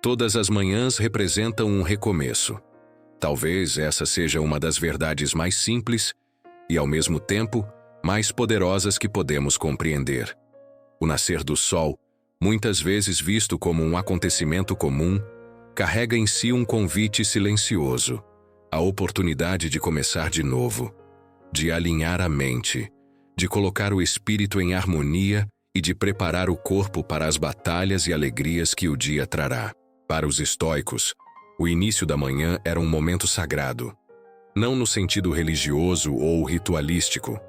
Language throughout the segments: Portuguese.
Todas as manhãs representam um recomeço. Talvez essa seja uma das verdades mais simples e, ao mesmo tempo, mais poderosas que podemos compreender. O nascer do sol, muitas vezes visto como um acontecimento comum, carrega em si um convite silencioso, a oportunidade de começar de novo, de alinhar a mente, de colocar o espírito em harmonia e de preparar o corpo para as batalhas e alegrias que o dia trará. Para os estoicos, o início da manhã era um momento sagrado, não no sentido religioso ou ritualístico,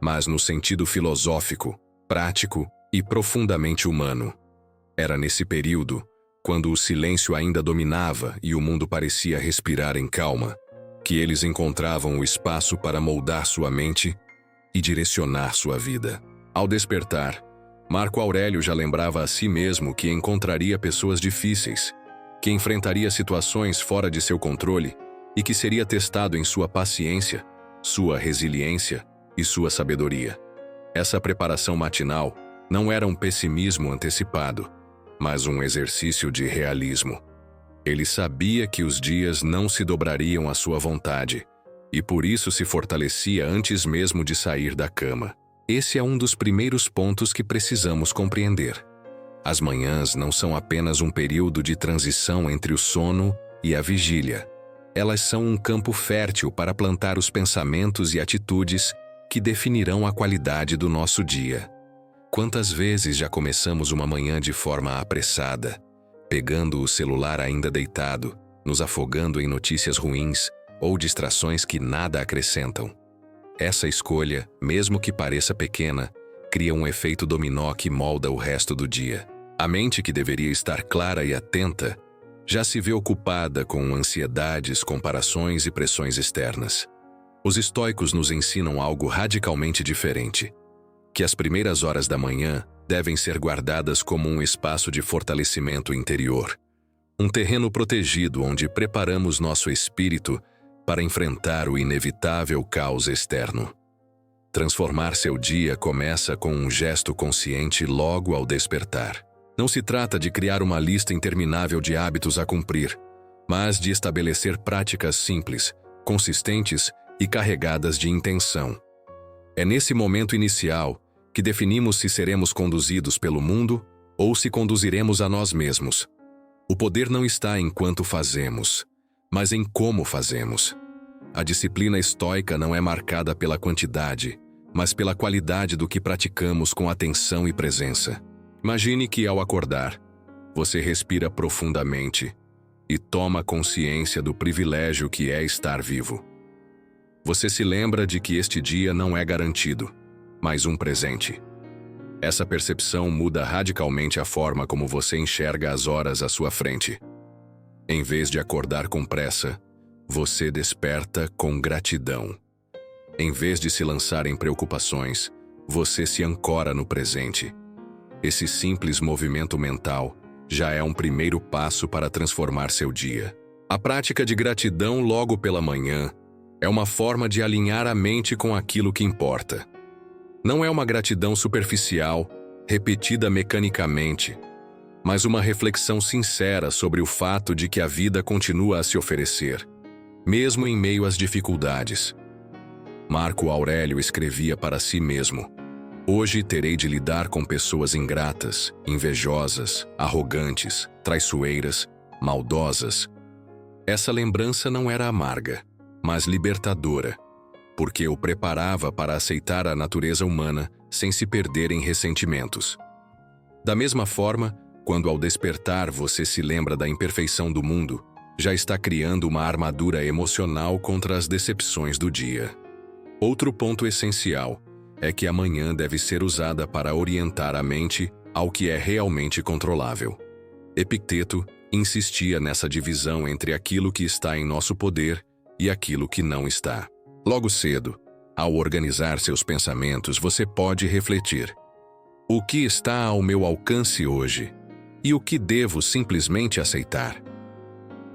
mas no sentido filosófico, prático e profundamente humano. Era nesse período, quando o silêncio ainda dominava e o mundo parecia respirar em calma, que eles encontravam o espaço para moldar sua mente e direcionar sua vida. Ao despertar, Marco Aurélio já lembrava a si mesmo que encontraria pessoas difíceis, que enfrentaria situações fora de seu controle e que seria testado em sua paciência, sua resiliência e sua sabedoria. Essa preparação matinal não era um pessimismo antecipado, mas um exercício de realismo. Ele sabia que os dias não se dobrariam à sua vontade, e por isso se fortalecia antes mesmo de sair da cama. Esse é um dos primeiros pontos que precisamos compreender. As manhãs não são apenas um período de transição entre o sono e a vigília. Elas são um campo fértil para plantar os pensamentos e atitudes que definirão a qualidade do nosso dia. Quantas vezes já começamos uma manhã de forma apressada, pegando o celular ainda deitado, nos afogando em notícias ruins ou distrações que nada acrescentam? Essa escolha, mesmo que pareça pequena, cria um efeito dominó que molda o resto do dia. A mente, que deveria estar clara e atenta, já se vê ocupada com ansiedades, comparações e pressões externas. Os estoicos nos ensinam algo radicalmente diferente: que as primeiras horas da manhã devem ser guardadas como um espaço de fortalecimento interior, um terreno protegido onde preparamos nosso espírito para enfrentar o inevitável caos externo. Transformar seu dia começa com um gesto consciente logo ao despertar. Não se trata de criar uma lista interminável de hábitos a cumprir, mas de estabelecer práticas simples, consistentes e carregadas de intenção. É nesse momento inicial que definimos se seremos conduzidos pelo mundo ou se conduziremos a nós mesmos. O poder não está em quanto fazemos, mas em como fazemos. A disciplina estoica não é marcada pela quantidade, mas pela qualidade do que praticamos com atenção e presença. Imagine que, ao acordar, você respira profundamente e toma consciência do privilégio que é estar vivo. Você se lembra de que este dia não é garantido, mas um presente. Essa percepção muda radicalmente a forma como você enxerga as horas à sua frente. Em vez de acordar com pressa, você desperta com gratidão. Em vez de se lançar em preocupações, você se ancora no presente. Esse simples movimento mental já é um primeiro passo para transformar seu dia. A prática de gratidão logo pela manhã é uma forma de alinhar a mente com aquilo que importa. Não é uma gratidão superficial, repetida mecanicamente, mas uma reflexão sincera sobre o fato de que a vida continua a se oferecer, mesmo em meio às dificuldades. Marco Aurélio escrevia para si mesmo: "Hoje terei de lidar com pessoas ingratas, invejosas, arrogantes, traiçoeiras, maldosas." Essa lembrança não era amarga, mas libertadora, porque o preparava para aceitar a natureza humana sem se perder em ressentimentos. Da mesma forma, quando ao despertar você se lembra da imperfeição do mundo, já está criando uma armadura emocional contra as decepções do dia. Outro ponto essencial é que a manhã deve ser usada para orientar a mente ao que é realmente controlável. Epicteto insistia nessa divisão entre aquilo que está em nosso poder e aquilo que não está. Logo cedo, ao organizar seus pensamentos, você pode refletir: o que está ao meu alcance hoje e o que devo simplesmente aceitar?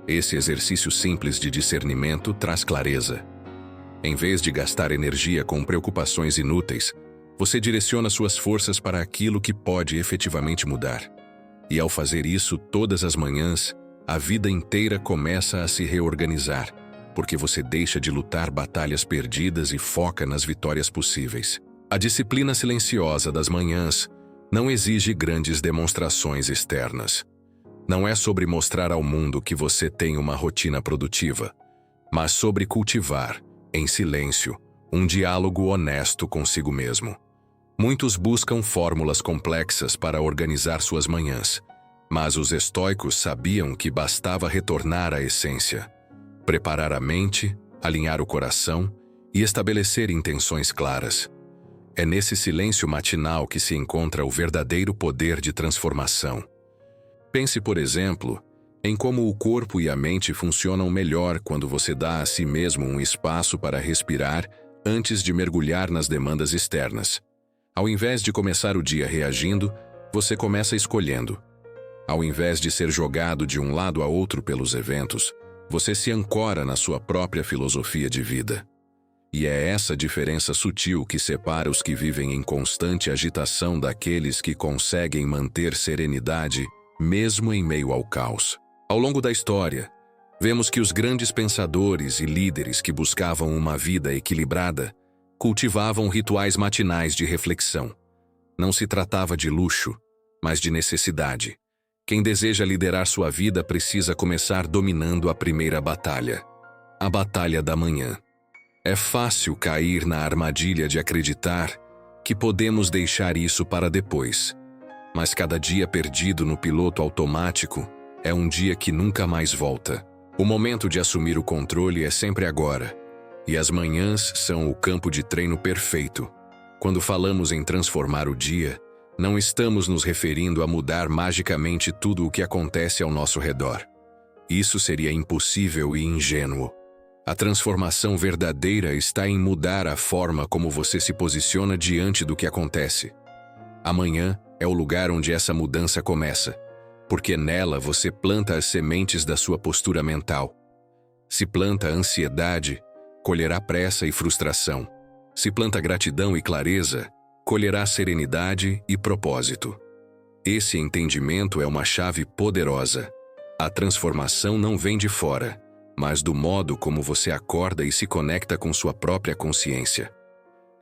Esse exercício simples de discernimento traz clareza. Em vez de gastar energia com preocupações inúteis, você direciona suas forças para aquilo que pode efetivamente mudar. E ao fazer isso todas as manhãs, a vida inteira começa a se reorganizar, porque você deixa de lutar batalhas perdidas e foca nas vitórias possíveis. A disciplina silenciosa das manhãs não exige grandes demonstrações externas. Não é sobre mostrar ao mundo que você tem uma rotina produtiva, mas sobre cultivar, em silêncio, um diálogo honesto consigo mesmo. Muitos buscam fórmulas complexas para organizar suas manhãs, mas os estoicos sabiam que bastava retornar à essência, preparar a mente, alinhar o coração e estabelecer intenções claras. É nesse silêncio matinal que se encontra o verdadeiro poder de transformação. Pense, por exemplo, em como o corpo e a mente funcionam melhor quando você dá a si mesmo um espaço para respirar antes de mergulhar nas demandas externas. Ao invés de começar o dia reagindo, você começa escolhendo. Ao invés de ser jogado de um lado a outro pelos eventos, você se ancora na sua própria filosofia de vida. E é essa diferença sutil que separa os que vivem em constante agitação daqueles que conseguem manter serenidade, mesmo em meio ao caos. Ao longo da história, vemos que os grandes pensadores e líderes que buscavam uma vida equilibrada cultivavam rituais matinais de reflexão. Não se tratava de luxo, mas de necessidade. Quem deseja liderar sua vida precisa começar dominando a primeira batalha, a batalha da manhã. É fácil cair na armadilha de acreditar que podemos deixar isso para depois, mas cada dia perdido no piloto automático é um dia que nunca mais volta. O momento de assumir o controle é sempre agora, e as manhãs são o campo de treino perfeito. Quando falamos em transformar o dia, não estamos nos referindo a mudar magicamente tudo o que acontece ao nosso redor. Isso seria impossível e ingênuo. A transformação verdadeira está em mudar a forma como você se posiciona diante do que acontece. Amanhã é o lugar onde essa mudança começa, porque nela você planta as sementes da sua postura mental. Se planta ansiedade, colherá pressa e frustração. Se planta gratidão e clareza, colherá serenidade e propósito. Esse entendimento é uma chave poderosa. A transformação não vem de fora, mas do modo como você acorda e se conecta com sua própria consciência.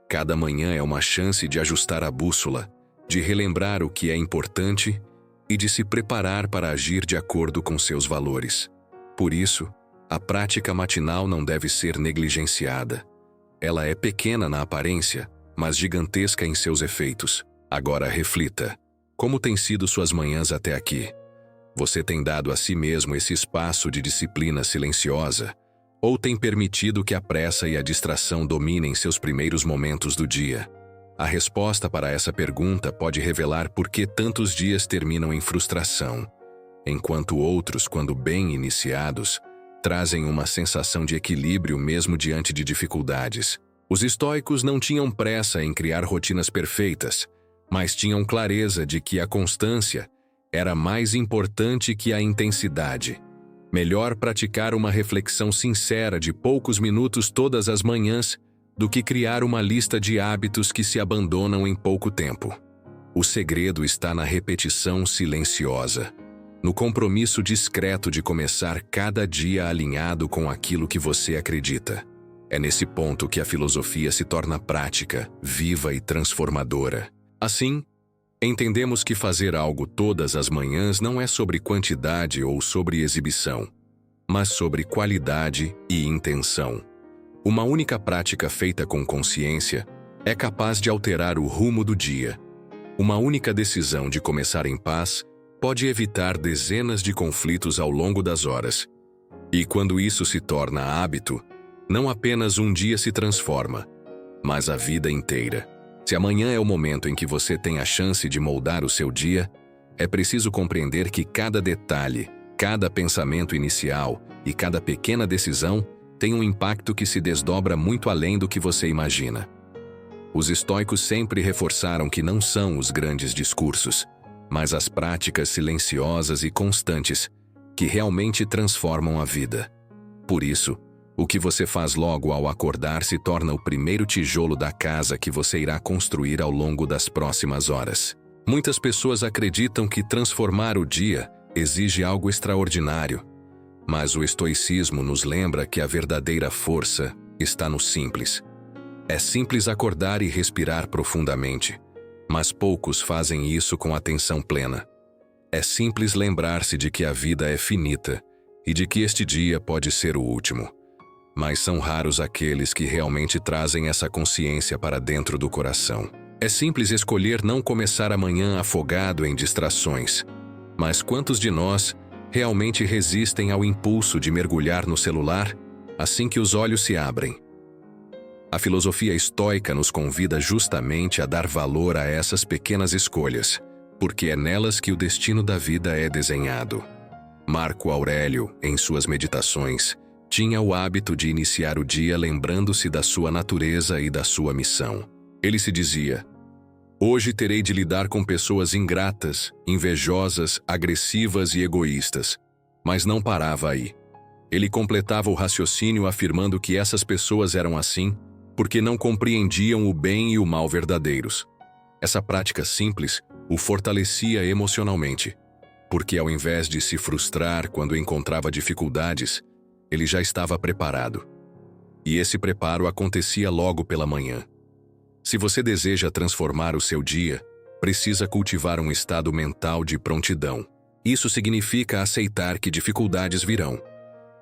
Cada manhã é uma chance de ajustar a bússola, de relembrar o que é importante e de se preparar para agir de acordo com seus valores. Por isso, a prática matinal não deve ser negligenciada. Ela é pequena na aparência, mas gigantesca em seus efeitos. Agora reflita: como têm sido suas manhãs até aqui? Você tem dado a si mesmo esse espaço de disciplina silenciosa? Ou tem permitido que a pressa e a distração dominem seus primeiros momentos do dia? A resposta para essa pergunta pode revelar por que tantos dias terminam em frustração, enquanto outros, quando bem iniciados, trazem uma sensação de equilíbrio mesmo diante de dificuldades. Os estoicos não tinham pressa em criar rotinas perfeitas, mas tinham clareza de que a constância era mais importante que a intensidade. Melhor praticar uma reflexão sincera de poucos minutos todas as manhãs do que criar uma lista de hábitos que se abandonam em pouco tempo. O segredo está na repetição silenciosa, no compromisso discreto de começar cada dia alinhado com aquilo que você acredita. É nesse ponto que a filosofia se torna prática, viva e transformadora. Assim, entendemos que fazer algo todas as manhãs não é sobre quantidade ou sobre exibição, mas sobre qualidade e intenção. Uma única prática feita com consciência é capaz de alterar o rumo do dia. Uma única decisão de começar em paz pode evitar dezenas de conflitos ao longo das horas. E quando isso se torna hábito, não apenas um dia se transforma, mas a vida inteira. Se amanhã é o momento em que você tem a chance de moldar o seu dia, é preciso compreender que cada detalhe, cada pensamento inicial e cada pequena decisão tem um impacto que se desdobra muito além do que você imagina. Os estoicos sempre reforçaram que não são os grandes discursos, mas as práticas silenciosas e constantes que realmente transformam a vida. Por isso, o que você faz logo ao acordar se torna o primeiro tijolo da casa que você irá construir ao longo das próximas horas. Muitas pessoas acreditam que transformar o dia exige algo extraordinário, Mas o estoicismo nos lembra que a verdadeira força está no simples. É simples acordar e respirar profundamente, mas poucos fazem isso com atenção plena. É simples lembrar-se de que a vida é finita e de que este dia pode ser o último. Mas são raros aqueles que realmente trazem essa consciência para dentro do coração. É simples escolher não começar amanhã afogado em distrações. Mas quantos de nós realmente resistem ao impulso de mergulhar no celular assim que os olhos se abrem? A filosofia estoica nos convida justamente a dar valor a essas pequenas escolhas, porque é nelas que o destino da vida é desenhado. Marco Aurélio, em suas meditações, tinha o hábito de iniciar o dia lembrando-se da sua natureza e da sua missão. Ele se dizia: "Hoje terei de lidar com pessoas ingratas, invejosas, agressivas e egoístas." Mas não parava aí. Ele completava o raciocínio afirmando que essas pessoas eram assim porque não compreendiam o bem e o mal verdadeiros. Essa prática simples o fortalecia emocionalmente, porque ao invés de se frustrar quando encontrava dificuldades, ele já estava preparado. E esse preparo acontecia logo pela manhã. Se você deseja transformar o seu dia, precisa cultivar um estado mental de prontidão. Isso significa aceitar que dificuldades virão,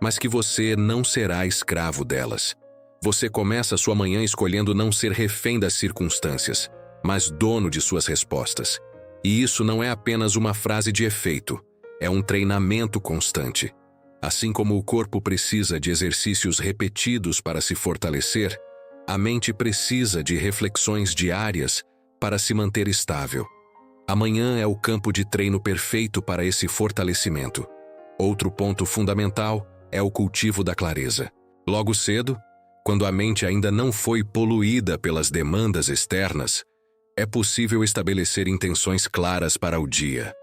mas que você não será escravo delas. Você começa sua manhã escolhendo não ser refém das circunstâncias, mas dono de suas respostas. E isso não é apenas uma frase de efeito, é um treinamento constante. Assim como o corpo precisa de exercícios repetidos para se fortalecer, a mente precisa de reflexões diárias para se manter estável. Amanhã é o campo de treino perfeito para esse fortalecimento. Outro ponto fundamental é o cultivo da clareza. Logo cedo, quando a mente ainda não foi poluída pelas demandas externas, é possível estabelecer intenções claras para o dia.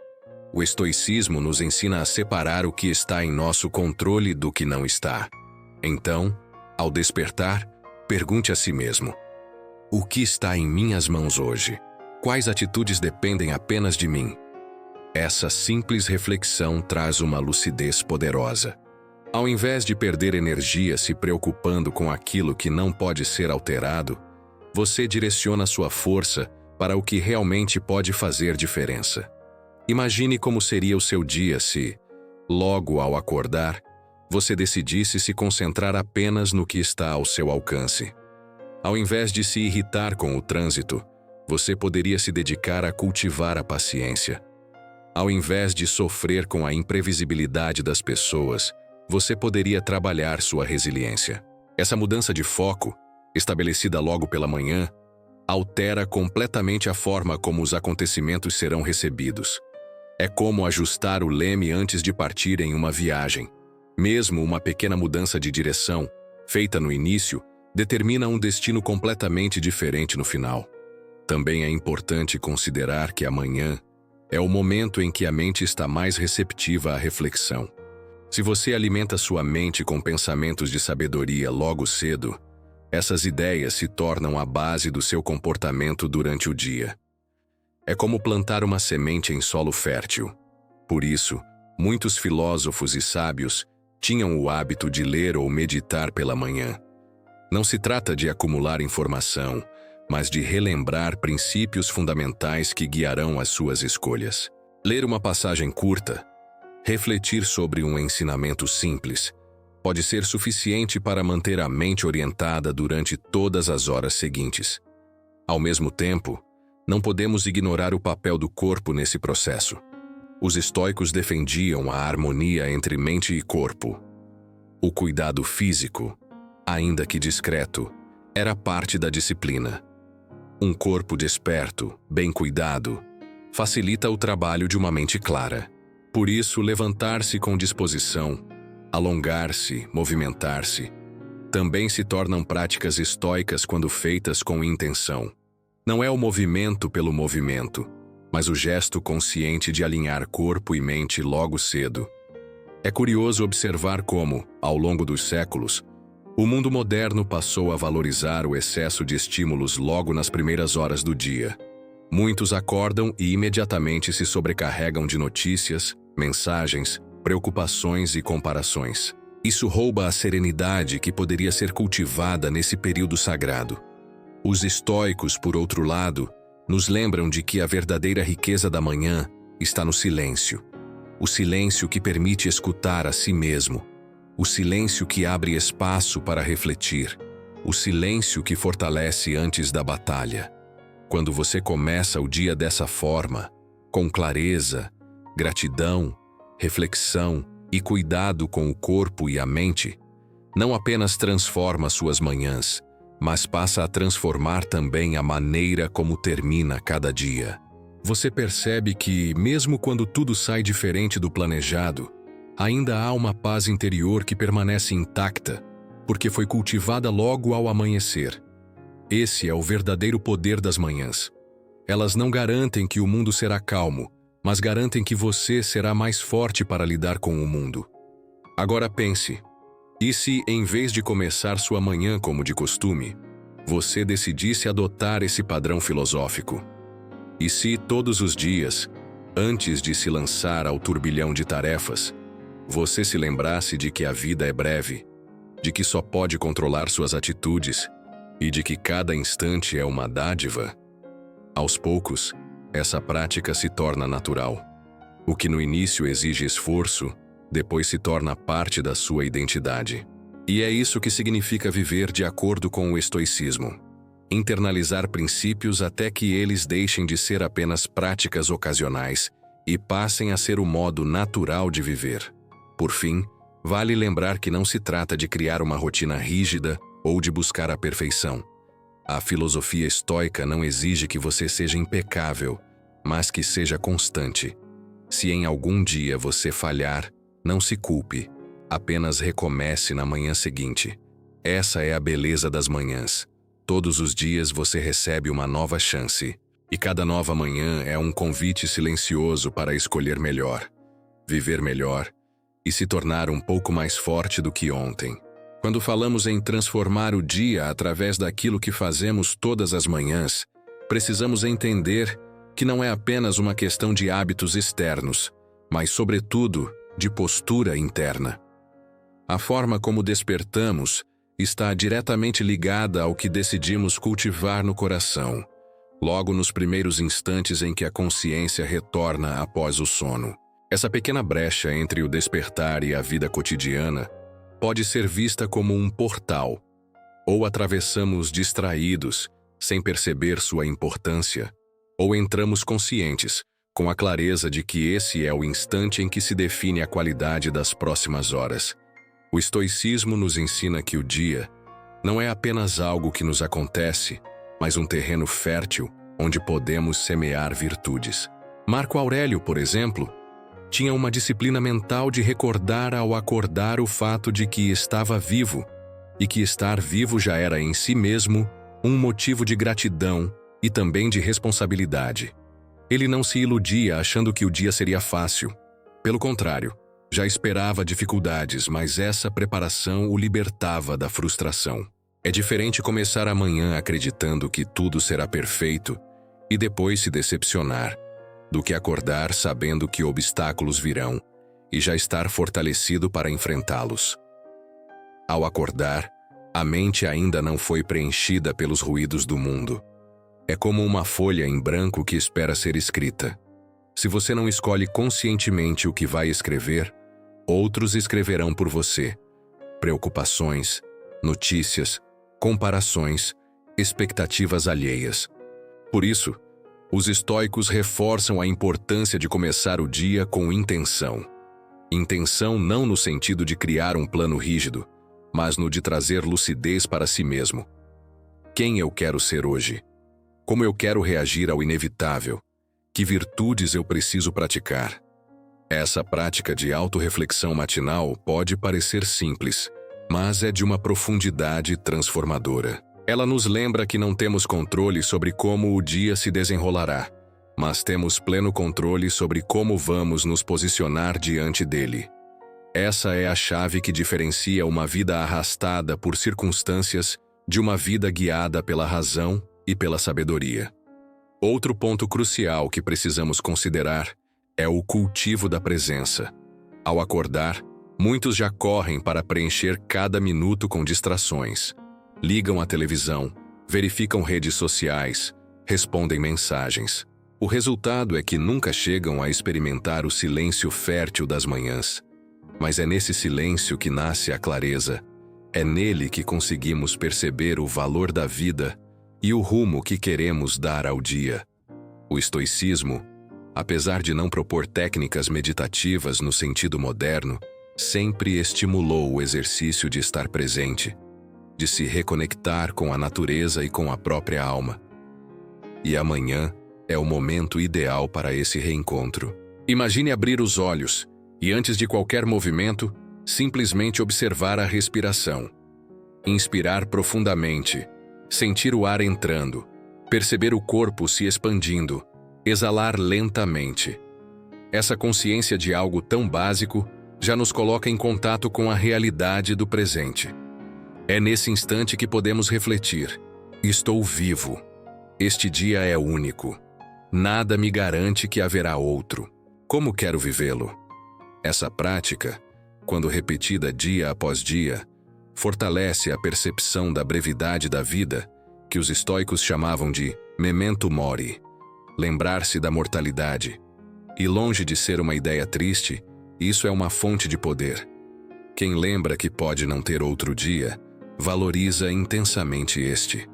O estoicismo nos ensina a separar o que está em nosso controle do que não está. Então, ao despertar, pergunte a si mesmo: o que está em minhas mãos hoje? Quais atitudes dependem apenas de mim? Essa simples reflexão traz uma lucidez poderosa. Ao invés de perder energia se preocupando com aquilo que não pode ser alterado, você direciona sua força para o que realmente pode fazer diferença. Imagine como seria o seu dia se, logo ao acordar, você decidisse se concentrar apenas no que está ao seu alcance. Ao invés de se irritar com o trânsito, você poderia se dedicar a cultivar a paciência. Ao invés de sofrer com a imprevisibilidade das pessoas, você poderia trabalhar sua resiliência. Essa mudança de foco, estabelecida logo pela manhã, altera completamente a forma como os acontecimentos serão recebidos. É como ajustar o leme antes de partir em uma viagem. Mesmo uma pequena mudança de direção, feita no início, determina um destino completamente diferente no final. Também é importante considerar que amanhã é o momento em que a mente está mais receptiva à reflexão. Se você alimenta sua mente com pensamentos de sabedoria logo cedo, essas ideias se tornam a base do seu comportamento durante o dia. É como plantar uma semente em solo fértil. Por isso, muitos filósofos e sábios tinham o hábito de ler ou meditar pela manhã. Não se trata de acumular informação, mas de relembrar princípios fundamentais que guiarão as suas escolhas. Ler uma passagem curta, refletir sobre um ensinamento simples, pode ser suficiente para manter a mente orientada durante todas as horas seguintes. Ao mesmo tempo, não podemos ignorar o papel do corpo nesse processo. Os estoicos defendiam a harmonia entre mente e corpo. O cuidado físico, ainda que discreto, era parte da disciplina. Um corpo desperto, bem cuidado, facilita o trabalho de uma mente clara. Por isso, levantar-se com disposição, alongar-se, movimentar-se, também se tornam práticas estoicas quando feitas com intenção. Não é o movimento pelo movimento, mas o gesto consciente de alinhar corpo e mente logo cedo. É curioso observar como, ao longo dos séculos, o mundo moderno passou a valorizar o excesso de estímulos logo nas primeiras horas do dia. Muitos acordam e imediatamente se sobrecarregam de notícias, mensagens, preocupações e comparações. Isso rouba a serenidade que poderia ser cultivada nesse período sagrado. Os estoicos, por outro lado, nos lembram de que a verdadeira riqueza da manhã está no silêncio. O silêncio que permite escutar a si mesmo. O silêncio que abre espaço para refletir. O silêncio que fortalece antes da batalha. Quando você começa o dia dessa forma, com clareza, gratidão, reflexão e cuidado com o corpo e a mente, não apenas transforma suas manhãs, mas passa a transformar também a maneira como termina cada dia. Você percebe que, mesmo quando tudo sai diferente do planejado, ainda há uma paz interior que permanece intacta, porque foi cultivada logo ao amanhecer. Esse é o verdadeiro poder das manhãs. Elas não garantem que o mundo será calmo, mas garantem que você será mais forte para lidar com o mundo. Agora pense, e se, em vez de começar sua manhã como de costume, você decidisse adotar esse padrão filosófico? E se, todos os dias, antes de se lançar ao turbilhão de tarefas, você se lembrasse de que a vida é breve, de que só pode controlar suas atitudes e de que cada instante é uma dádiva? Aos poucos, essa prática se torna natural. O que no início exige esforço, depois se torna parte da sua identidade. E é isso que significa viver de acordo com o estoicismo. Internalizar princípios até que eles deixem de ser apenas práticas ocasionais e passem a ser o modo natural de viver. Por fim, vale lembrar que não se trata de criar uma rotina rígida ou de buscar a perfeição. A filosofia estoica não exige que você seja impecável, mas que seja constante. Se em algum dia você falhar, não se culpe, apenas recomece na manhã seguinte. Essa é a beleza das manhãs. Todos os dias você recebe uma nova chance, e cada nova manhã é um convite silencioso para escolher melhor, viver melhor e se tornar um pouco mais forte do que ontem. Quando falamos em transformar o dia através daquilo que fazemos todas as manhãs, precisamos entender que não é apenas uma questão de hábitos externos, mas, sobretudo, de postura interna. A forma como despertamos está diretamente ligada ao que decidimos cultivar no coração, logo nos primeiros instantes em que a consciência retorna após o sono. Essa pequena brecha entre o despertar e a vida cotidiana pode ser vista como um portal, ou atravessamos distraídos, sem perceber sua importância, ou entramos conscientes, com a clareza de que esse é o instante em que se define a qualidade das próximas horas. O estoicismo nos ensina que o dia não é apenas algo que nos acontece, mas um terreno fértil onde podemos semear virtudes. Marco Aurélio, por exemplo, tinha uma disciplina mental de recordar ao acordar o fato de que estava vivo, e que estar vivo já era em si mesmo um motivo de gratidão e também de responsabilidade. Ele não se iludia achando que o dia seria fácil. Pelo contrário, já esperava dificuldades, mas essa preparação o libertava da frustração. É diferente começar amanhã acreditando que tudo será perfeito e depois se decepcionar, do que acordar sabendo que obstáculos virão e já estar fortalecido para enfrentá-los. Ao acordar, a mente ainda não foi preenchida pelos ruídos do mundo. É como uma folha em branco que espera ser escrita. Se você não escolhe conscientemente o que vai escrever, outros escreverão por você. Preocupações, notícias, comparações, expectativas alheias. Por isso, os estoicos reforçam a importância de começar o dia com intenção. Intenção não no sentido de criar um plano rígido, mas no de trazer lucidez para si mesmo. Quem eu quero ser hoje? Como eu quero reagir ao inevitável? Que virtudes eu preciso praticar? Essa prática de autorreflexão matinal pode parecer simples, mas é de uma profundidade transformadora. Ela nos lembra que não temos controle sobre como o dia se desenrolará, mas temos pleno controle sobre como vamos nos posicionar diante dele. Essa é a chave que diferencia uma vida arrastada por circunstâncias de uma vida guiada pela razão e pela sabedoria. Outro ponto crucial que precisamos considerar é o cultivo da presença. Ao acordar, muitos já correm para preencher cada minuto com distrações. Ligam a televisão, verificam redes sociais, respondem mensagens. O resultado é que nunca chegam a experimentar o silêncio fértil das manhãs. Mas é nesse silêncio que nasce a clareza. É nele que conseguimos perceber o valor da vida e o rumo que queremos dar ao dia. O estoicismo, apesar de não propor técnicas meditativas no sentido moderno, sempre estimulou o exercício de estar presente, de se reconectar com a natureza e com a própria alma. E amanhã é o momento ideal para esse reencontro. Imagine abrir os olhos e, antes de qualquer movimento, simplesmente observar a respiração. Inspirar profundamente, sentir o ar entrando, perceber o corpo se expandindo, exalar lentamente. Essa consciência de algo tão básico já nos coloca em contato com a realidade do presente. É nesse instante que podemos refletir: estou vivo. Este dia é único. Nada me garante que haverá outro. Como quero vivê-lo? Essa prática, quando repetida dia após dia, fortalece a percepção da brevidade da vida, que os estoicos chamavam de memento mori, lembrar-se da mortalidade. E longe de ser uma ideia triste, isso é uma fonte de poder. Quem lembra que pode não ter outro dia, valoriza intensamente este.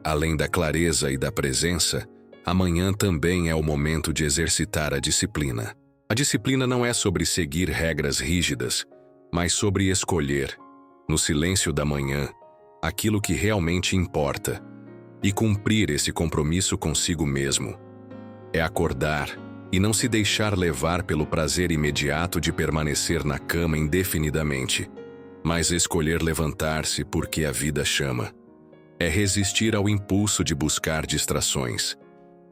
Além da clareza e da presença, amanhã também é o momento de exercitar a disciplina. A disciplina não é sobre seguir regras rígidas, mas sobre escolher, no silêncio da manhã, aquilo que realmente importa e cumprir esse compromisso consigo mesmo. É acordar e não se deixar levar pelo prazer imediato de permanecer na cama indefinidamente, mas escolher levantar-se porque a vida chama. É resistir ao impulso de buscar distrações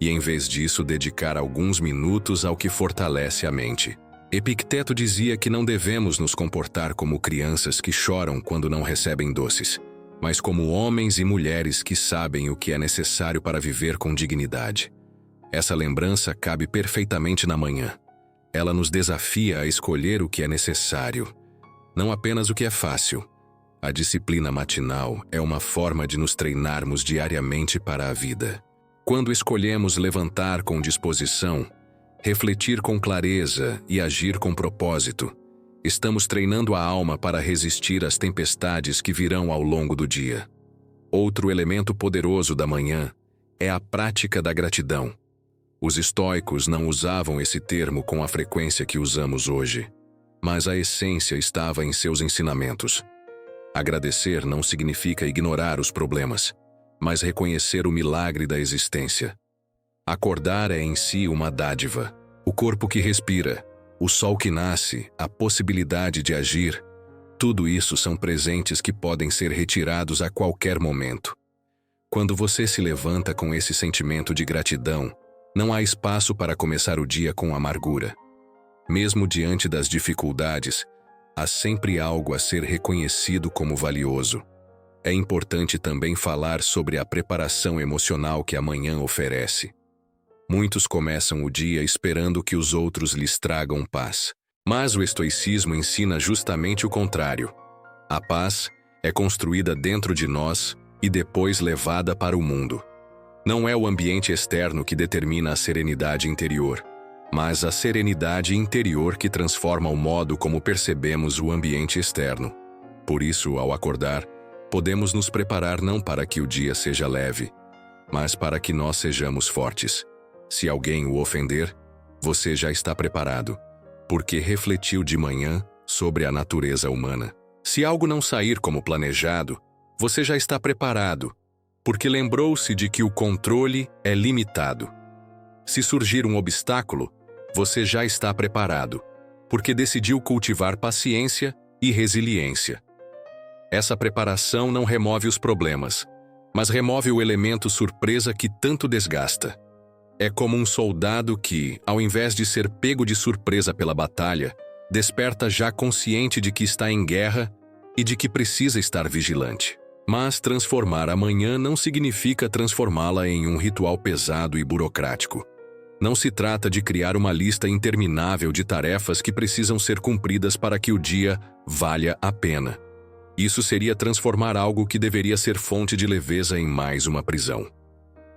e, em vez disso, dedicar alguns minutos ao que fortalece a mente. Epicteto dizia que não devemos nos comportar como crianças que choram quando não recebem doces, mas como homens e mulheres que sabem o que é necessário para viver com dignidade. Essa lembrança cabe perfeitamente na manhã. Ela nos desafia a escolher o que é necessário, não apenas o que é fácil. A disciplina matinal é uma forma de nos treinarmos diariamente para a vida. Quando escolhemos levantar com disposição, refletir com clareza e agir com propósito, estamos treinando a alma para resistir às tempestades que virão ao longo do dia. Outro elemento poderoso da manhã é a prática da gratidão. Os estoicos não usavam esse termo com a frequência que usamos hoje, mas a essência estava em seus ensinamentos. Agradecer não significa ignorar os problemas, mas reconhecer o milagre da existência. Acordar é em si uma dádiva. O corpo que respira, o sol que nasce, a possibilidade de agir, tudo isso são presentes que podem ser retirados a qualquer momento. Quando você se levanta com esse sentimento de gratidão, não há espaço para começar o dia com amargura. Mesmo diante das dificuldades, há sempre algo a ser reconhecido como valioso. É importante também falar sobre a preparação emocional que a manhã oferece. Muitos começam o dia esperando que os outros lhes tragam paz. Mas o estoicismo ensina justamente o contrário. A paz é construída dentro de nós e depois levada para o mundo. Não é o ambiente externo que determina a serenidade interior, mas a serenidade interior que transforma o modo como percebemos o ambiente externo. Por isso, ao acordar, podemos nos preparar não para que o dia seja leve, mas para que nós sejamos fortes. Se alguém o ofender, você já está preparado, porque refletiu de manhã sobre a natureza humana. Se algo não sair como planejado, você já está preparado, porque lembrou-se de que o controle é limitado. Se surgir um obstáculo, você já está preparado, porque decidiu cultivar paciência e resiliência. Essa preparação não remove os problemas, mas remove o elemento surpresa que tanto desgasta. É como um soldado que, ao invés de ser pego de surpresa pela batalha, desperta já consciente de que está em guerra e de que precisa estar vigilante. Mas transformar a manhã não significa transformá-la em um ritual pesado e burocrático. Não se trata de criar uma lista interminável de tarefas que precisam ser cumpridas para que o dia valha a pena. Isso seria transformar algo que deveria ser fonte de leveza em mais uma prisão.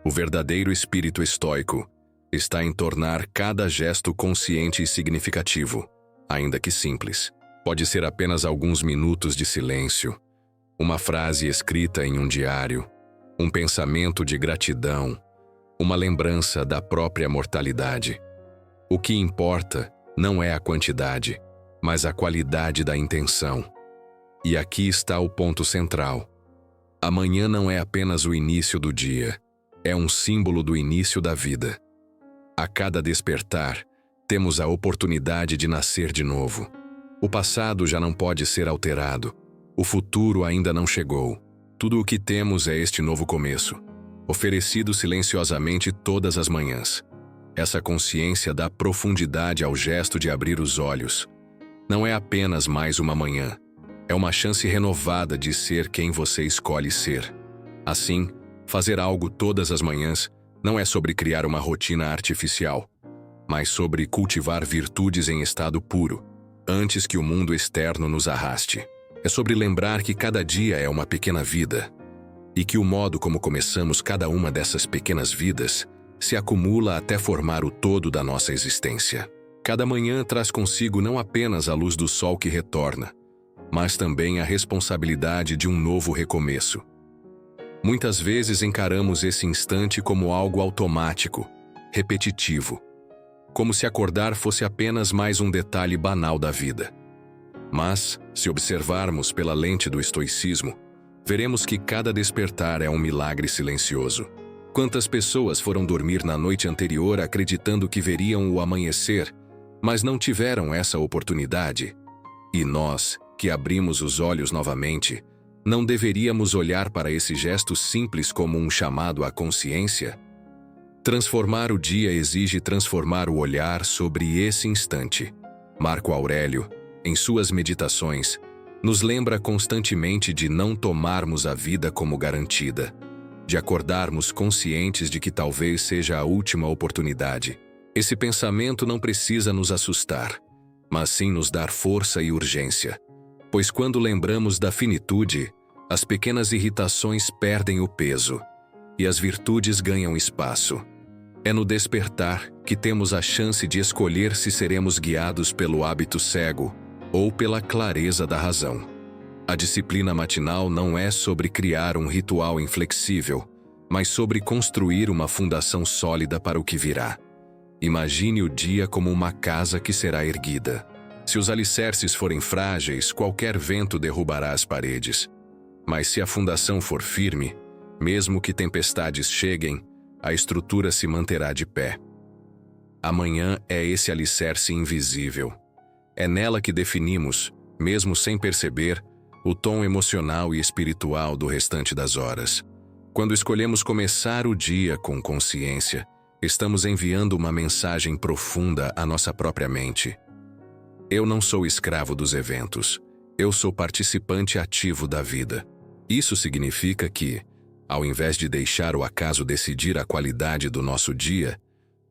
O verdadeiro espírito estoico está em tornar cada gesto consciente e significativo, ainda que simples. Pode ser apenas alguns minutos de silêncio, uma frase escrita em um diário, um pensamento de gratidão, uma lembrança da própria mortalidade. O que importa não é a quantidade, mas a qualidade da intenção. E aqui está o ponto central. Amanhã não é apenas o início do dia, é um símbolo do início da vida. A cada despertar, temos a oportunidade de nascer de novo. O passado já não pode ser alterado. O futuro ainda não chegou. Tudo o que temos é este novo começo, oferecido silenciosamente todas as manhãs. Essa consciência dá profundidade ao gesto de abrir os olhos. Não é apenas mais uma manhã. É uma chance renovada de ser quem você escolhe ser. Assim, fazer algo todas as manhãs não é sobre criar uma rotina artificial, mas sobre cultivar virtudes em estado puro, antes que o mundo externo nos arraste. É sobre lembrar que cada dia é uma pequena vida, e que o modo como começamos cada uma dessas pequenas vidas se acumula até formar o todo da nossa existência. Cada manhã traz consigo não apenas a luz do sol que retorna, mas também a responsabilidade de um novo recomeço. Muitas vezes encaramos esse instante como algo automático, repetitivo, como se acordar fosse apenas mais um detalhe banal da vida. Mas, se observarmos pela lente do estoicismo, veremos que cada despertar é um milagre silencioso. Quantas pessoas foram dormir na noite anterior acreditando que veriam o amanhecer, mas não tiveram essa oportunidade? E nós, que abrimos os olhos novamente, não deveríamos olhar para esse gesto simples como um chamado à consciência? Transformar o dia exige transformar o olhar sobre esse instante. Marco Aurélio, em suas meditações, nos lembra constantemente de não tomarmos a vida como garantida, de acordarmos conscientes de que talvez seja a última oportunidade. Esse pensamento não precisa nos assustar, mas sim nos dar força e urgência, pois quando lembramos da finitude, as pequenas irritações perdem o peso e as virtudes ganham espaço. É no despertar que temos a chance de escolher se seremos guiados pelo hábito cego ou pela clareza da razão. A disciplina matinal não é sobre criar um ritual inflexível, mas sobre construir uma fundação sólida para o que virá. Imagine o dia como uma casa que será erguida. Se os alicerces forem frágeis, qualquer vento derrubará as paredes. Mas se a fundação for firme, mesmo que tempestades cheguem, a estrutura se manterá de pé. Amanhã é esse alicerce invisível. É nela que definimos, mesmo sem perceber, o tom emocional e espiritual do restante das horas. Quando escolhemos começar o dia com consciência, estamos enviando uma mensagem profunda à nossa própria mente. Eu não sou escravo dos eventos. Eu sou participante ativo da vida. Isso significa que, ao invés de deixar o acaso decidir a qualidade do nosso dia,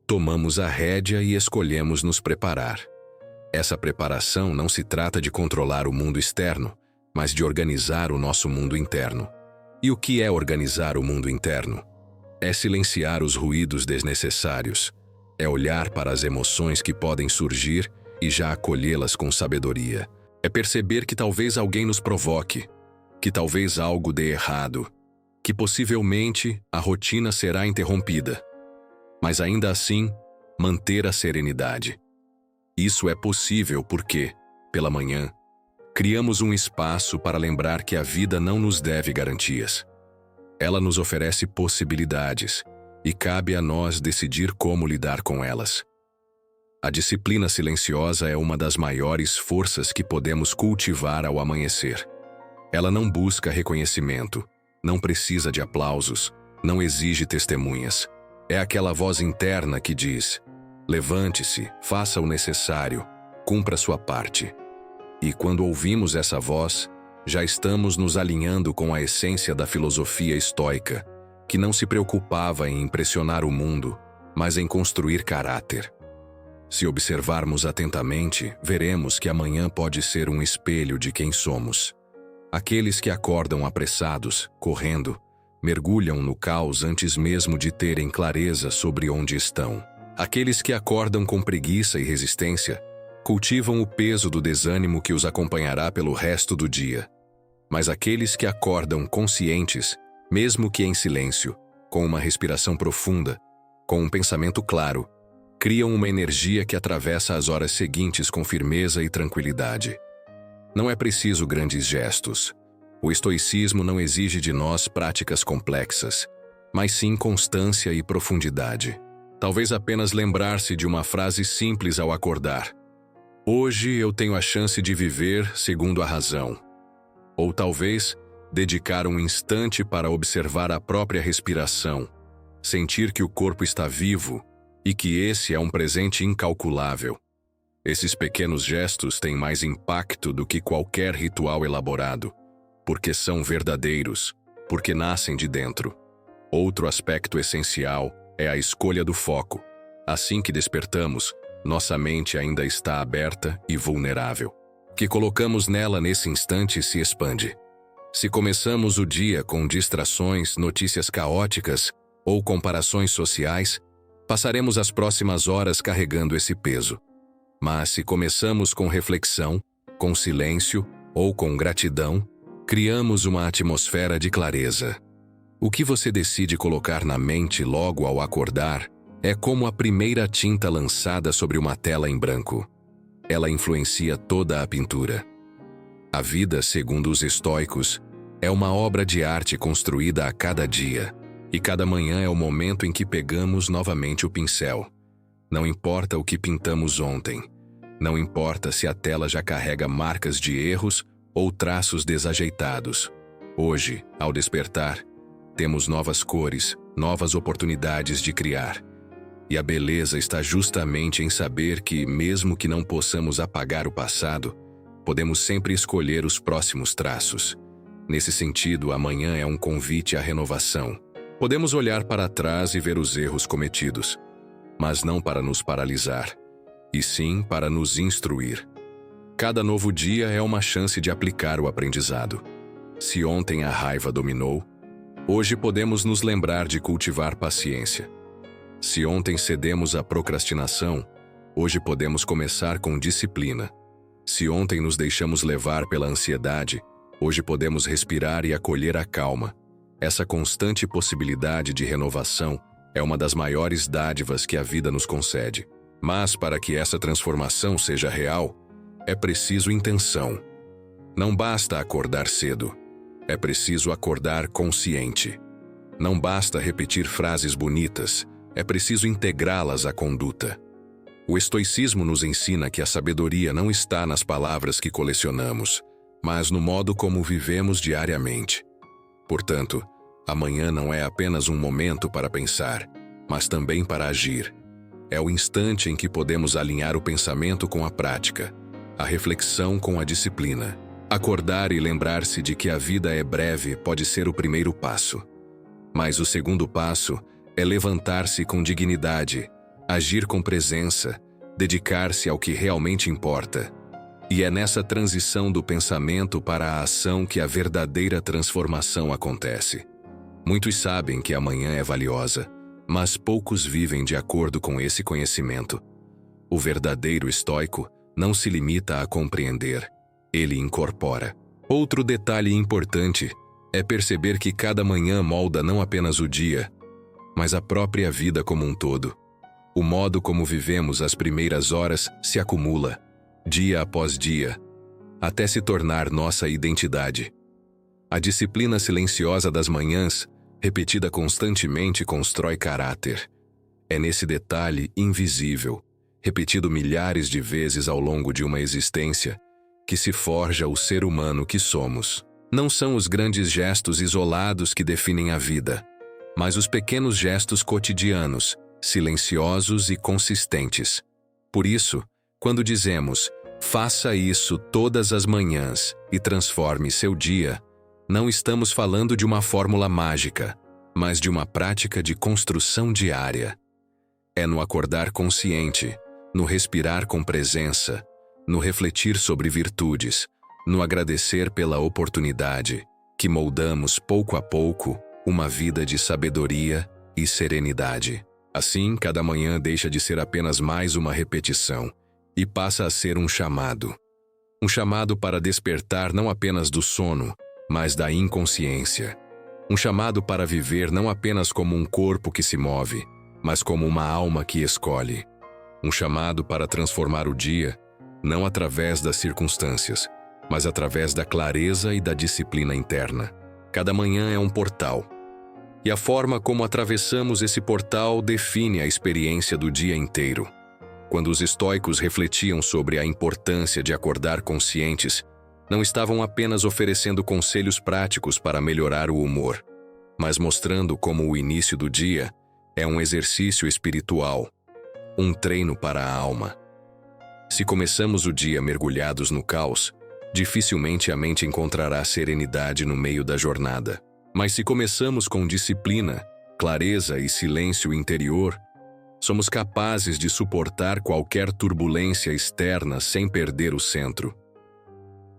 tomamos a rédea e escolhemos nos preparar. Essa preparação não se trata de controlar o mundo externo, mas de organizar o nosso mundo interno. E o que é organizar o mundo interno? É silenciar os ruídos desnecessários. É olhar para as emoções que podem surgir e já acolhê-las com sabedoria. É perceber que talvez alguém nos provoque, que talvez algo dê errado, que possivelmente a rotina será interrompida. Mas ainda assim, manter a serenidade. Isso é possível porque, pela manhã, criamos um espaço para lembrar que a vida não nos deve garantias. Ela nos oferece possibilidades, e cabe a nós decidir como lidar com elas. A disciplina silenciosa é uma das maiores forças que podemos cultivar ao amanhecer. Ela não busca reconhecimento, não precisa de aplausos, não exige testemunhas. É aquela voz interna que diz: levante-se, faça o necessário, cumpra sua parte. E quando ouvimos essa voz, já estamos nos alinhando com a essência da filosofia estoica, que não se preocupava em impressionar o mundo, mas em construir caráter. Se observarmos atentamente, veremos que amanhã pode ser um espelho de quem somos. Aqueles que acordam apressados, correndo, mergulham no caos antes mesmo de terem clareza sobre onde estão. Aqueles que acordam com preguiça e resistência, cultivam o peso do desânimo que os acompanhará pelo resto do dia. Mas aqueles que acordam conscientes, mesmo que em silêncio, com uma respiração profunda, com um pensamento claro, criam uma energia que atravessa as horas seguintes com firmeza e tranquilidade. Não é preciso grandes gestos. O estoicismo não exige de nós práticas complexas, mas sim constância e profundidade. Talvez apenas lembrar-se de uma frase simples ao acordar. Hoje eu tenho a chance de viver segundo a razão. Ou talvez, dedicar um instante para observar a própria respiração, sentir que o corpo está vivo e que esse é um presente incalculável. Esses pequenos gestos têm mais impacto do que qualquer ritual elaborado, porque são verdadeiros, porque nascem de dentro. Outro aspecto essencial é a escolha do foco. Assim que despertamos, nossa mente ainda está aberta e vulnerável. O que colocamos nela nesse instante se expande. Se começamos o dia com distrações, notícias caóticas ou comparações sociais, passaremos as próximas horas carregando esse peso. Mas se começamos com reflexão, com silêncio ou com gratidão, criamos uma atmosfera de clareza. O que você decide colocar na mente logo ao acordar é como a primeira tinta lançada sobre uma tela em branco. Ela influencia toda a pintura. A vida, segundo os estoicos, é uma obra de arte construída a cada dia, e cada manhã é o momento em que pegamos novamente o pincel. Não importa o que pintamos ontem. Não importa se a tela já carrega marcas de erros ou traços desajeitados. Hoje, ao despertar, temos novas cores, novas oportunidades de criar. E a beleza está justamente em saber que, mesmo que não possamos apagar o passado, podemos sempre escolher os próximos traços. Nesse sentido, amanhã é um convite à renovação. Podemos olhar para trás e ver os erros cometidos, mas não para nos paralisar, e sim para nos instruir. Cada novo dia é uma chance de aplicar o aprendizado. Se ontem a raiva dominou, hoje podemos nos lembrar de cultivar paciência. Se ontem cedemos à procrastinação, hoje podemos começar com disciplina. Se ontem nos deixamos levar pela ansiedade, hoje podemos respirar e acolher a calma. Essa constante possibilidade de renovação é uma das maiores dádivas que a vida nos concede. Mas para que essa transformação seja real, é preciso intenção. Não basta acordar cedo, é preciso acordar consciente. Não basta repetir frases bonitas, é preciso integrá-las à conduta. O estoicismo nos ensina que a sabedoria não está nas palavras que colecionamos, mas no modo como vivemos diariamente. Portanto, amanhã não é apenas um momento para pensar, mas também para agir. É o instante em que podemos alinhar o pensamento com a prática, a reflexão com a disciplina. Acordar e lembrar-se de que a vida é breve pode ser o primeiro passo. Mas o segundo passo é levantar-se com dignidade, agir com presença, dedicar-se ao que realmente importa. E é nessa transição do pensamento para a ação que a verdadeira transformação acontece. Muitos sabem que amanhã é valiosa, mas poucos vivem de acordo com esse conhecimento. O verdadeiro estoico não se limita a compreender, ele incorpora. Outro detalhe importante é perceber que cada manhã molda não apenas o dia, mas a própria vida como um todo. O modo como vivemos as primeiras horas se acumula, dia após dia, até se tornar nossa identidade. A disciplina silenciosa das manhãs, repetida constantemente, constrói caráter. É nesse detalhe invisível, repetido milhares de vezes ao longo de uma existência, que se forja o ser humano que somos. Não são os grandes gestos isolados que definem a vida, mas os pequenos gestos cotidianos, silenciosos e consistentes. Por isso, quando dizemos, faça isso todas as manhãs e transforme seu dia, não estamos falando de uma fórmula mágica, mas de uma prática de construção diária. É no acordar consciente, no respirar com presença, no refletir sobre virtudes, no agradecer pela oportunidade, que moldamos pouco a pouco uma vida de sabedoria e serenidade. Assim, cada manhã deixa de ser apenas mais uma repetição e passa a ser um chamado. Um chamado para despertar não apenas do sono, mas da inconsciência. Um chamado para viver não apenas como um corpo que se move, mas como uma alma que escolhe. Um chamado para transformar o dia, não através das circunstâncias, mas através da clareza e da disciplina interna. Cada manhã é um portal. E a forma como atravessamos esse portal define a experiência do dia inteiro. Quando os estoicos refletiam sobre a importância de acordar conscientes, não estavam apenas oferecendo conselhos práticos para melhorar o humor, mas mostrando como o início do dia é um exercício espiritual, um treino para a alma. Se começamos o dia mergulhados no caos, dificilmente a mente encontrará serenidade no meio da jornada. Mas se começamos com disciplina, clareza e silêncio interior, somos capazes de suportar qualquer turbulência externa sem perder o centro.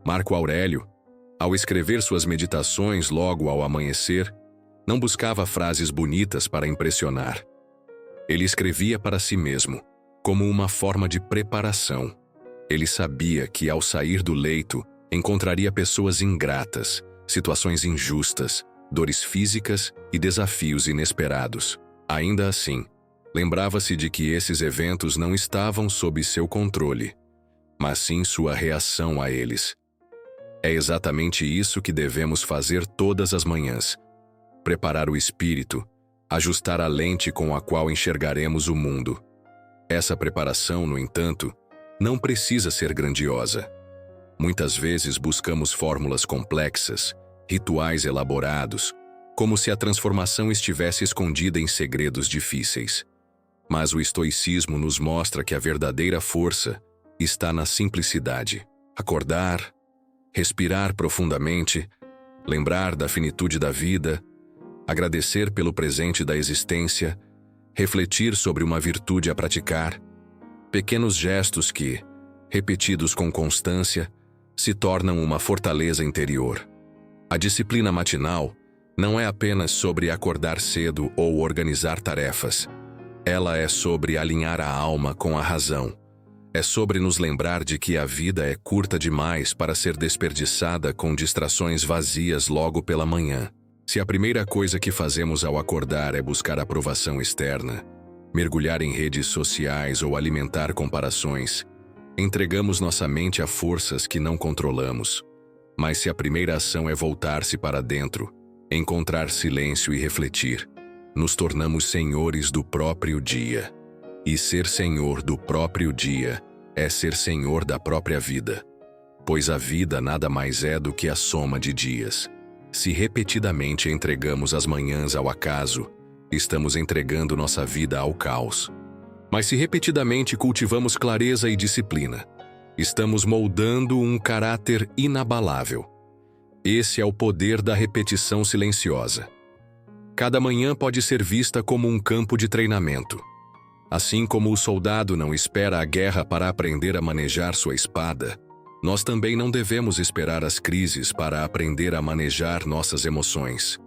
Marco Aurélio, ao escrever suas meditações logo ao amanhecer, não buscava frases bonitas para impressionar. Ele escrevia para si mesmo, como uma forma de preparação. Ele sabia que, ao sair do leito, encontraria pessoas ingratas, situações injustas, dores físicas e desafios inesperados. Ainda assim, lembrava-se de que esses eventos não estavam sob seu controle, mas sim sua reação a eles. É exatamente isso que devemos fazer todas as manhãs: preparar o espírito, ajustar a lente com a qual enxergaremos o mundo. Essa preparação, no entanto, não precisa ser grandiosa. Muitas vezes buscamos fórmulas complexas, rituais elaborados, como se a transformação estivesse escondida em segredos difíceis. Mas o estoicismo nos mostra que a verdadeira força está na simplicidade. Acordar, respirar profundamente, lembrar da finitude da vida, agradecer pelo presente da existência, refletir sobre uma virtude a praticar, pequenos gestos que, repetidos com constância, se tornam uma fortaleza interior. A disciplina matinal não é apenas sobre acordar cedo ou organizar tarefas. Ela é sobre alinhar a alma com a razão. É sobre nos lembrar de que a vida é curta demais para ser desperdiçada com distrações vazias logo pela manhã. Se a primeira coisa que fazemos ao acordar é buscar aprovação externa, mergulhar em redes sociais ou alimentar comparações, entregamos nossa mente a forças que não controlamos. Mas se a primeira ação é voltar-se para dentro, encontrar silêncio e refletir, nos tornamos senhores do próprio dia. E ser senhor do próprio dia é ser senhor da própria vida, pois a vida nada mais é do que a soma de dias. Se repetidamente entregamos as manhãs ao acaso, estamos entregando nossa vida ao caos. Mas se repetidamente cultivamos clareza e disciplina, estamos moldando um caráter inabalável. Esse é o poder da repetição silenciosa. Cada manhã pode ser vista como um campo de treinamento. Assim como o soldado não espera a guerra para aprender a manejar sua espada, nós também não devemos esperar as crises para aprender a manejar nossas emoções.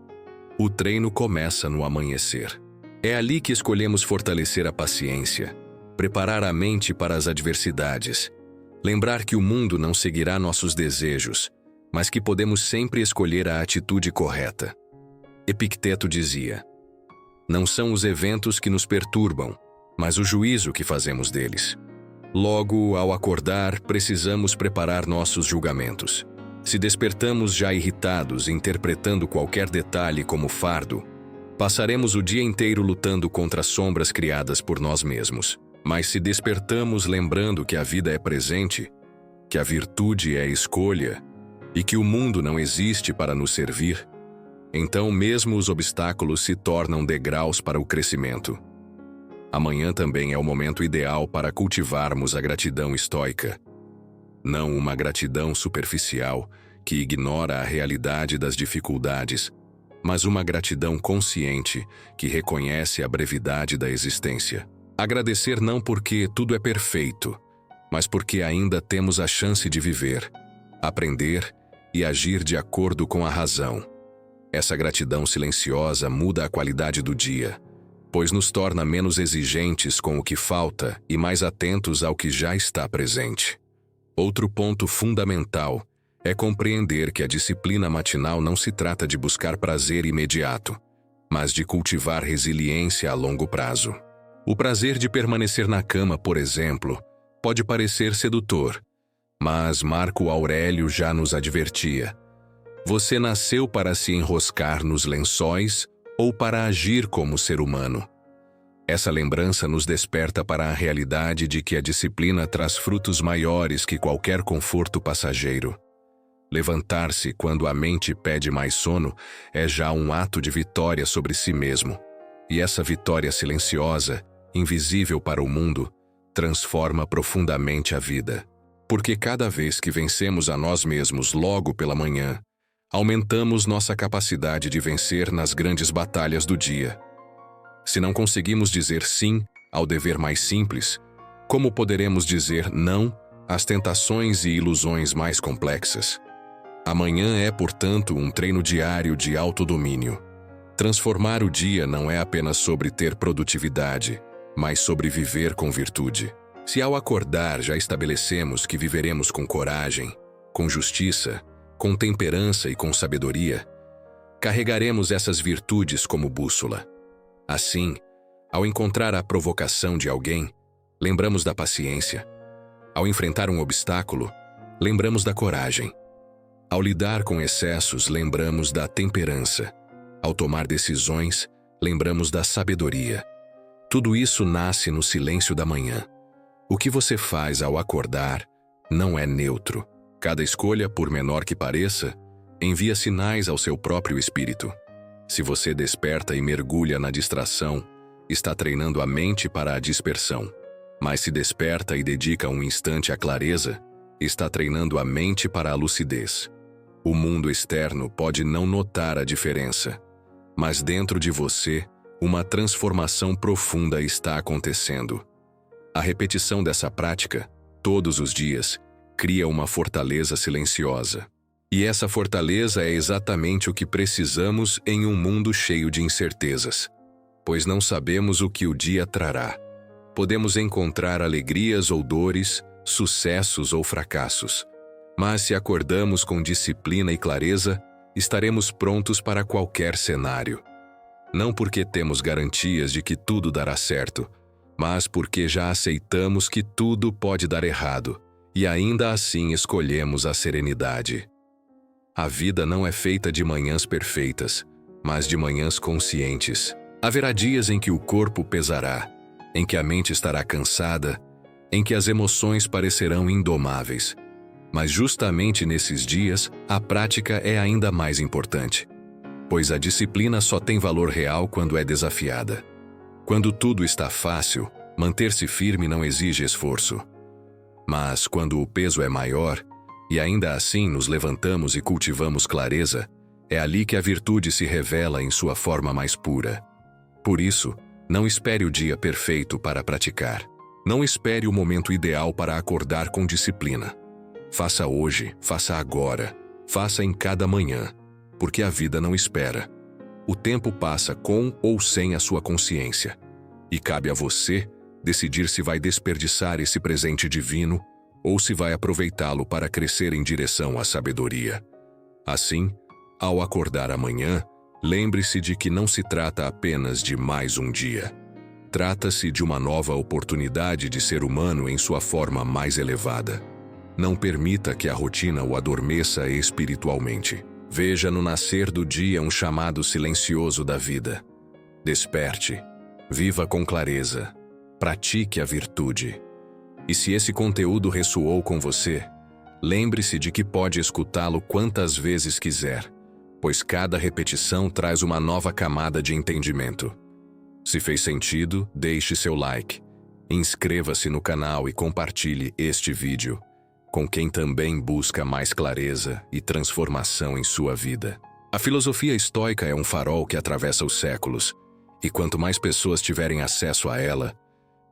O treino começa no amanhecer. É ali que escolhemos fortalecer a paciência, preparar a mente para as adversidades, lembrar que o mundo não seguirá nossos desejos, mas que podemos sempre escolher a atitude correta. Epicteto dizia: "Não são os eventos que nos perturbam, mas o juízo que fazemos deles." Logo, ao acordar, precisamos preparar nossos julgamentos. Se despertamos já irritados, interpretando qualquer detalhe como fardo, passaremos o dia inteiro lutando contra sombras criadas por nós mesmos. Mas se despertamos lembrando que a vida é presente, que a virtude é escolha e que o mundo não existe para nos servir, então mesmo os obstáculos se tornam degraus para o crescimento. Amanhã também é o momento ideal para cultivarmos a gratidão estoica. Não uma gratidão superficial que ignora a realidade das dificuldades, mas uma gratidão consciente que reconhece a brevidade da existência. Agradecer não porque tudo é perfeito, mas porque ainda temos a chance de viver, aprender e agir de acordo com a razão. Essa gratidão silenciosa muda a qualidade do dia, pois nos torna menos exigentes com o que falta e mais atentos ao que já está presente. Outro ponto fundamental é compreender que a disciplina matinal não se trata de buscar prazer imediato, mas de cultivar resiliência a longo prazo. O prazer de permanecer na cama, por exemplo, pode parecer sedutor, mas Marco Aurélio já nos advertia: você nasceu para se enroscar nos lençóis ou para agir como ser humano? Essa lembrança nos desperta para a realidade de que a disciplina traz frutos maiores que qualquer conforto passageiro. Levantar-se quando a mente pede mais sono é já um ato de vitória sobre si mesmo. E essa vitória silenciosa, invisível para o mundo, transforma profundamente a vida. Porque cada vez que vencemos a nós mesmos logo pela manhã, aumentamos nossa capacidade de vencer nas grandes batalhas do dia. Se não conseguimos dizer sim ao dever mais simples, como poderemos dizer não às tentações e ilusões mais complexas? Amanhã é, portanto, um treino diário de autodomínio. Transformar o dia não é apenas sobre ter produtividade, mas sobre viver com virtude. Se ao acordar já estabelecemos que viveremos com coragem, com justiça, com temperança e com sabedoria, carregaremos essas virtudes como bússola. Assim, ao encontrar a provocação de alguém, lembramos da paciência. Ao enfrentar um obstáculo, lembramos da coragem. Ao lidar com excessos, lembramos da temperança. Ao tomar decisões, lembramos da sabedoria. Tudo isso nasce no silêncio da manhã. O que você faz ao acordar não é neutro. Cada escolha, por menor que pareça, envia sinais ao seu próprio espírito. Se você desperta e mergulha na distração, está treinando a mente para a dispersão. Mas se desperta e dedica um instante à clareza, está treinando a mente para a lucidez. O mundo externo pode não notar a diferença, mas dentro de você, uma transformação profunda está acontecendo. A repetição dessa prática, todos os dias, cria uma fortaleza silenciosa. E essa fortaleza é exatamente o que precisamos em um mundo cheio de incertezas, pois não sabemos o que o dia trará. Podemos encontrar alegrias ou dores, sucessos ou fracassos, mas se acordamos com disciplina e clareza, estaremos prontos para qualquer cenário. Não porque temos garantias de que tudo dará certo, mas porque já aceitamos que tudo pode dar errado, e ainda assim escolhemos a serenidade. A vida não é feita de manhãs perfeitas, mas de manhãs conscientes. Haverá dias em que o corpo pesará, em que a mente estará cansada, em que as emoções parecerão indomáveis. Mas justamente nesses dias, a prática é ainda mais importante, pois a disciplina só tem valor real quando é desafiada. Quando tudo está fácil, manter-se firme não exige esforço. Mas quando o peso é maior, e ainda assim nos levantamos e cultivamos clareza, é ali que a virtude se revela em sua forma mais pura. Por isso, não espere o dia perfeito para praticar. Não espere o momento ideal para acordar com disciplina. Faça hoje, faça agora, faça em cada manhã, porque a vida não espera. O tempo passa com ou sem a sua consciência, e cabe a você decidir se vai desperdiçar esse presente divino ou se vai aproveitá-lo para crescer em direção à sabedoria. Assim, ao acordar amanhã, lembre-se de que não se trata apenas de mais um dia. Trata-se de uma nova oportunidade de ser humano em sua forma mais elevada. Não permita que a rotina o adormeça espiritualmente. Veja no nascer do dia um chamado silencioso da vida. Desperte, viva com clareza, pratique a virtude. E se esse conteúdo ressoou com você, lembre-se de que pode escutá-lo quantas vezes quiser, pois cada repetição traz uma nova camada de entendimento. Se fez sentido, deixe seu like, inscreva-se no canal e compartilhe este vídeo com quem também busca mais clareza e transformação em sua vida. A filosofia estoica é um farol que atravessa os séculos, e quanto mais pessoas tiverem acesso a ela,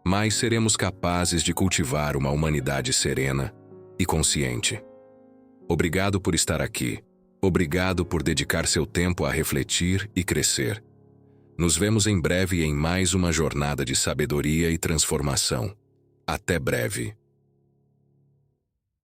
mais seremos capazes de cultivar uma humanidade serena e consciente. Obrigado por estar aqui. Obrigado por dedicar seu tempo a refletir e crescer. Nos vemos em breve em mais uma jornada de sabedoria e transformação. Até breve.